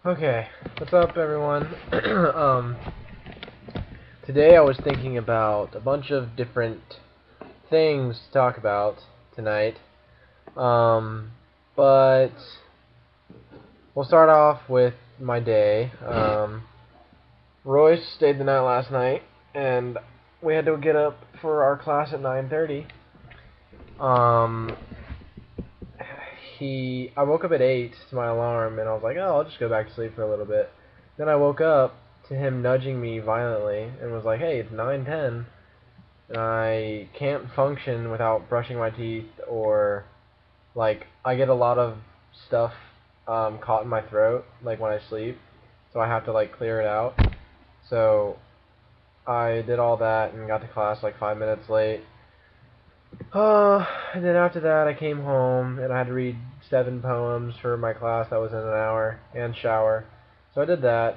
Okay, what's up, everyone? um, Today I was thinking about a bunch of different things to talk about tonight. Um, but we'll start off with my day. Royce stayed the night last night, and we had to get up for our class at 9:30. Um, I woke up at 8 to my alarm, and I was like, oh, I'll just go back to sleep for a little bit. Then I woke up to him nudging me violently and was like, hey, it's 9:10, and I can't function without brushing my teeth, or, like, I get a lot of stuff caught in my throat, like, when I sleep, so I have to, like, clear it out. So I did all that and got to class like 5 minutes late. And then after that, I came home and I had to read 7 poems for my class that was in an hour and shower. So I did that.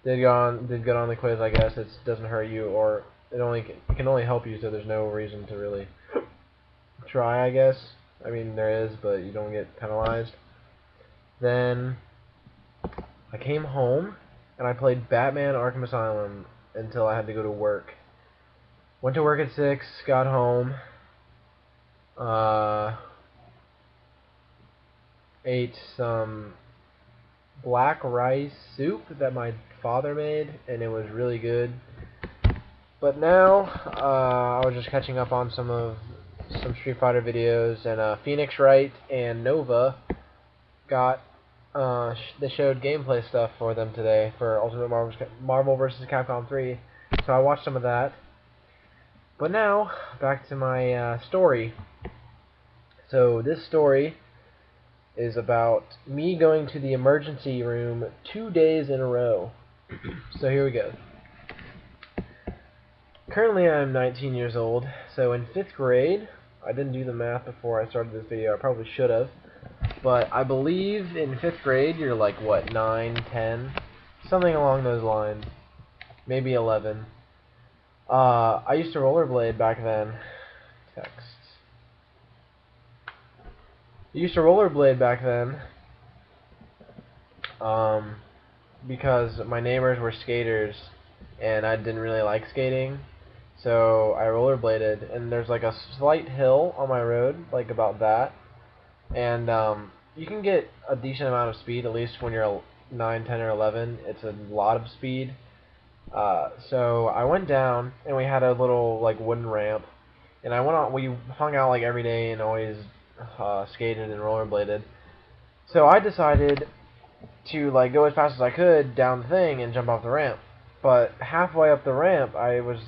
Did good on the quiz, I guess. It doesn't hurt you, or it can only help you, so there's no reason to really try, I guess. I mean, there is, but you don't get penalized. Then I came home and I played Batman Arkham Asylum until I had to go to work. Went to work at 6, got home, uh, ate some black rice soup that my father made, and it was really good. But now, I was just catching up on some Street Fighter videos, and Phoenix Wright and Nova got they showed gameplay stuff for them today for Ultimate Marvel vs. Capcom 3. So I watched some of that. But now, back to my story. So this story is about me going to the emergency room 2 days in a row. So here we go. Currently I'm 19 years old, so in 5th grade, I didn't do the math before I started this video, I probably should have, but I believe in 5th grade you're like, what, 9, 10? Something along those lines. Maybe 11. I used to rollerblade back then. Text. I used to rollerblade back then, because my neighbors were skaters, and I didn't really like skating, so I rollerbladed, and there's like a slight hill on my road, like about that, and you can get a decent amount of speed, at least when you're 9, 10, or 11. It's a lot of speed. So I went down, and we had a little like wooden ramp, and we hung out like every day and always skated and rollerbladed. So I decided to like go as fast as I could down the thing and jump off the ramp. But halfway up the ramp, I was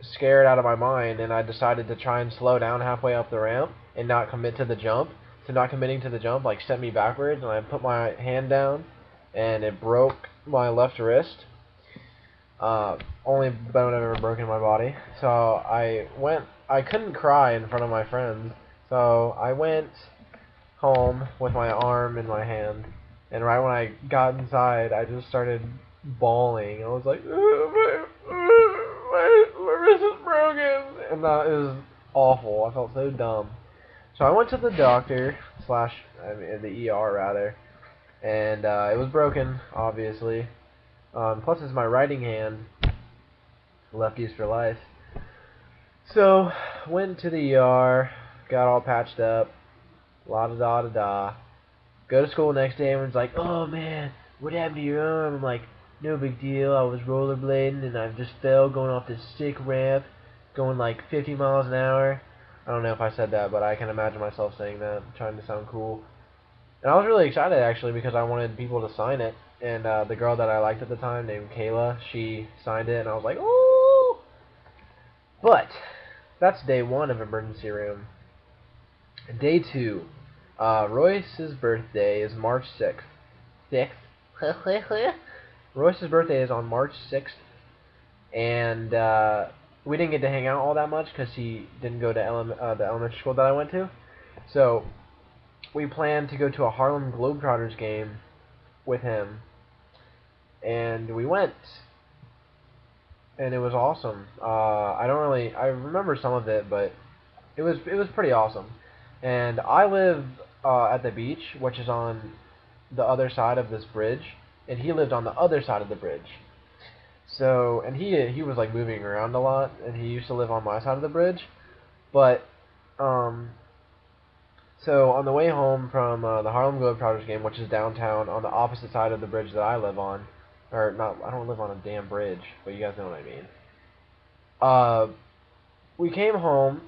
scared out of my mind, and I decided to try and slow down halfway up the ramp and not commit to the jump. So not committing to the jump like sent me backwards, and I put my hand down, and it broke my left wrist. Only bone I've ever broken in my body. So I couldn't cry in front of my friends. So I went home with my arm in my hand, and right when I got inside, I just started bawling. I was like, my wrist is broken, and it was awful. I felt so dumb. So I went to the doctor slash the ER rather, and it was broken, obviously. Plus, it's my writing hand, lefties for life. So went to the ER, got all patched up, la da da da da. Go to school next day, everyone's like, oh man, what happened to your arm? I'm like, no big deal, I was rollerblading and I just fell going off this sick ramp, going like 50 miles an hour. I don't know if I said that, but I can imagine myself saying that, trying to sound cool. And I was really excited actually because I wanted people to sign it. And the girl that I liked at the time, named Kayla, she signed it, and I was like, ooh! But that's day 1 of emergency room. Day 2. Royce's birthday is March 6th. 6th? Royce's birthday is on March 6th, and we didn't get to hang out all that much because he didn't go to the elementary school that I went to. So we planned to go to a Harlem Globetrotters game with him, and we went, and it was awesome. I remember some of it, but it was pretty awesome. And I live at the beach, which is on the other side of this bridge, and he lived on the other side of the bridge. So, and he was like moving around a lot, and he used to live on my side of the bridge. But um, so on the way home from the Harlem Globetrotters game, which is downtown on the opposite side of the bridge that I live on, or not, I don't live on a damn bridge, but you guys know what I mean. Uh, we came home,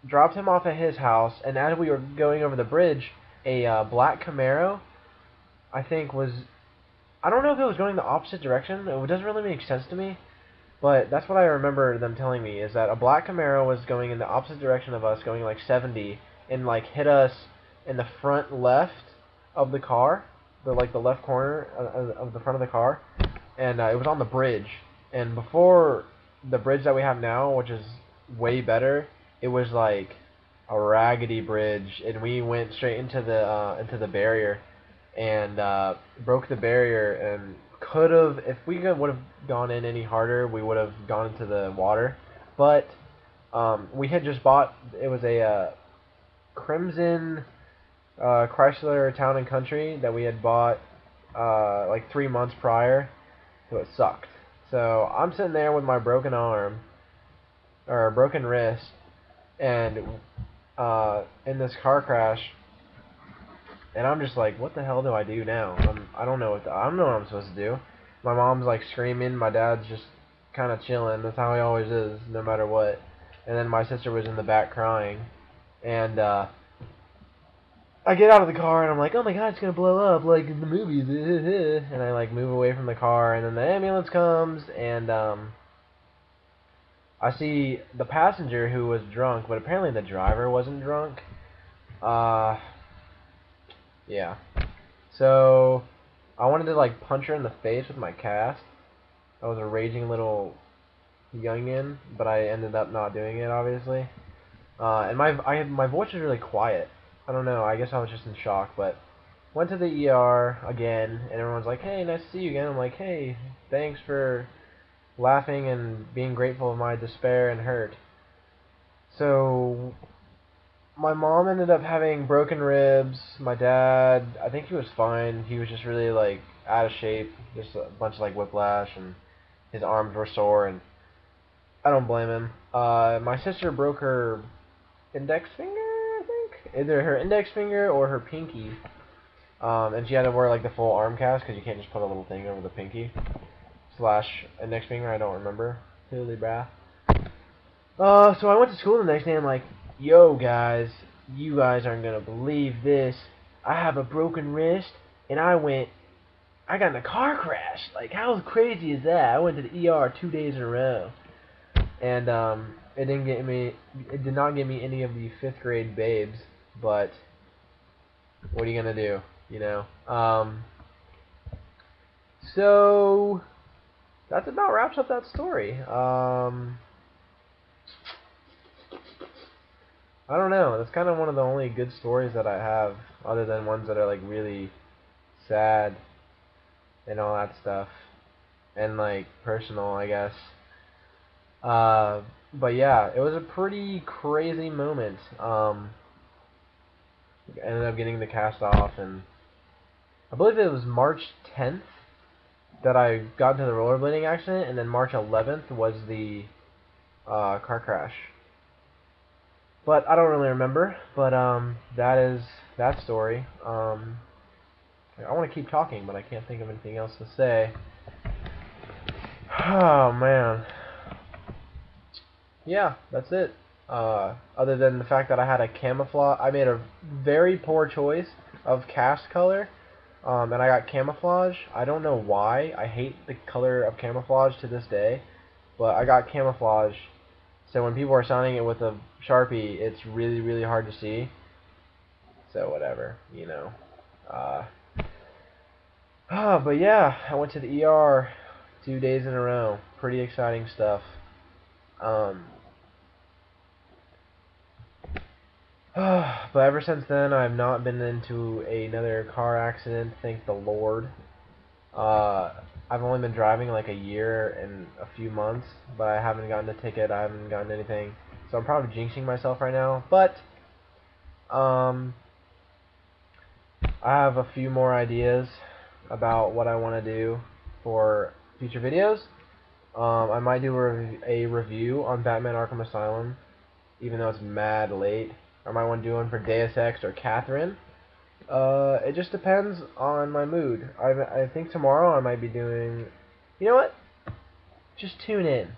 dropped him off at his house, and as we were going over the bridge, a black Camaro, I think was, I don't know if it was going the opposite direction. It doesn't really make sense to me, but that's what I remember them telling me, is that a black Camaro was going in the opposite direction of us, going like 70, and like hit us in the front left of the car, the left corner of the front of the car, and it was on the bridge. And before the bridge that we have now, which is way better, it was like a raggedy bridge, and we went straight into the barrier, and broke the barrier, and could have, if we would have gone in any harder, we would have gone into the water. But we had just bought, it was a Crimson Chrysler Town and Country that we had bought like 3 months prior, so it sucked. So I'm sitting there with my broken arm, or broken wrist, and in this car crash, and I'm just like, what the hell do I do now? I don't know I don't know what I'm supposed to do. My mom's like screaming, my dad's just kind of chilling. That's how he always is, no matter what. And then my sister was in the back crying, and I get out of the car and I'm like, oh my god, it's gonna blow up like in the movies, and I like move away from the car, and then the ambulance comes, and I see the passenger who was drunk, but apparently the driver wasn't drunk. Yeah. So I wanted to like punch her in the face with my cast. I was a raging little youngin, but I ended up not doing it, obviously. And my voice was really quiet. I don't know. I guess I was just in shock. But went to the ER again, and everyone's like, "Hey, nice to see you again." I'm like, "Hey, thanks for laughing and being grateful of my despair and hurt." So my mom ended up having broken ribs. My dad, I think he was fine. He was just really like out of shape, just a bunch of like whiplash, and his arms were sore, and I don't blame him. My sister broke her index finger, I think, either her index finger or her pinky, and she had to wear like the full arm cast because you can't just put a little thing over the pinky slash index finger. I don't remember. Holy brah. So I went to school the next day, and I'm like, yo guys, you guys aren't gonna believe this. I have a broken wrist, and I got in a car crash. Like, how crazy is that? I went to the ER 2 days in a row, and it did not give me any of the 5th grade babes, but what are you gonna do, you know? So that about wraps up that story. I don't know. That's kind of one of the only good stories that I have, other than ones that are like really sad and all that stuff, and like personal, I guess. But yeah, it was a pretty crazy moment. Ended up getting the cast off, and I believe it was March 10th that I got into the rollerblading accident, and then March 11th was the car crash. But I don't really remember. But that is that story. I want to keep talking, but I can't think of anything else to say. Oh man. Yeah, that's it. Other than the fact that I had a camouflage, I made a very poor choice of cast color, and I got camouflage. I don't know why. I hate the color of camouflage to this day, but I got camouflage. So when people are signing it with a Sharpie, it's really, really hard to see. So whatever, you know. But yeah, I went to the ER 2 days in a row. Pretty exciting stuff. But ever since then, I've not been into another car accident, thank the Lord. I've only been driving like a year and a few months, but I haven't gotten a ticket, I haven't gotten anything. So I'm probably jinxing myself right now, but I I have a few more ideas about what I want to do for future videos. I might do a review on Batman Arkham Asylum, even though it's mad late. I might want to do one for Deus Ex or Catherine. It just depends on my mood. I think tomorrow I might be doing... You know what? Just tune in,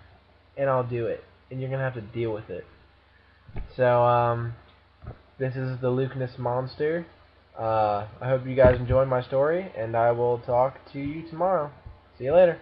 and I'll do it. And you're going to have to deal with it. So, this is the Lukenessmonster. I hope you guys enjoyed my story, and I will talk to you tomorrow. See you later.